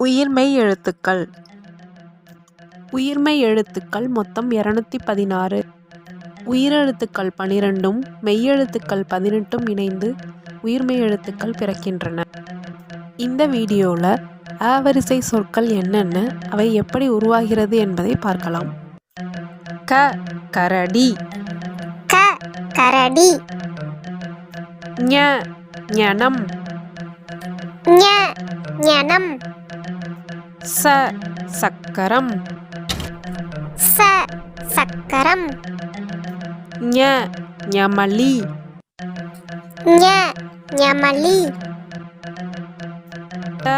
உயிர்மெய் எழுத்துக்கள். உயிர்மெய் எழுத்துக்கள் மொத்தம் 216. உயிரெழுத்துக்கள் 12ம் மெய்யெழுத்துக்கள் 18ம் இணைந்து உயிர்மெய் எழுத்துக்கள் பிறக்கின்றன. இந்த வீடியோவில் அ வரிசை சொற்கள் என்னென்ன, அவை எப்படி உருவாகிறது என்பதை பார்க்கலாம். க கரடி. க கரடி. ஞ ஞனம். ஞ ஞனம். ச சக்கரம். ச சக்கரம். ஞ ஞமலி. ஞ ஞமலி. ட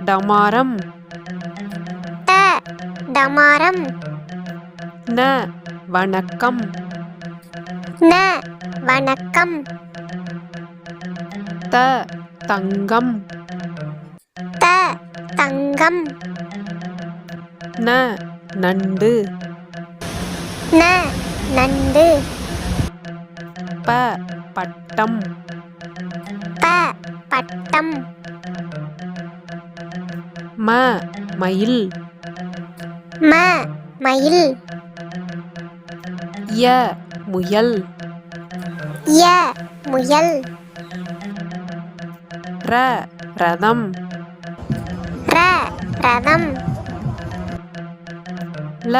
டமாரம். ட டமாரம். ந வணக்கம். ந வணக்கம். த தங்கம். த தங்கம். ந நண்டு. ந நண்டு. ப பட்டம். ப பட்டம். ம மயில். ம மயில். ய முயல். ய முயல். ர ரதம். ர ரதம். ல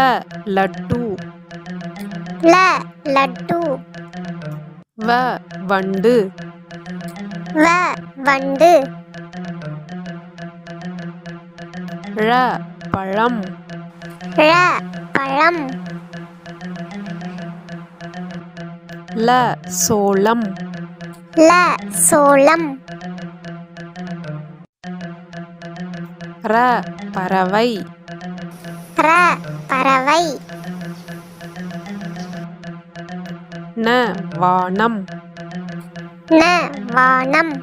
லட்டு. ல லட்டு. வ வண்டு. வ வண்டு. ழ பழம். ழ பழம். ல சோளம். ல சோளம். ர பறவை. ர பறவை. ந வானம். ந வானம்.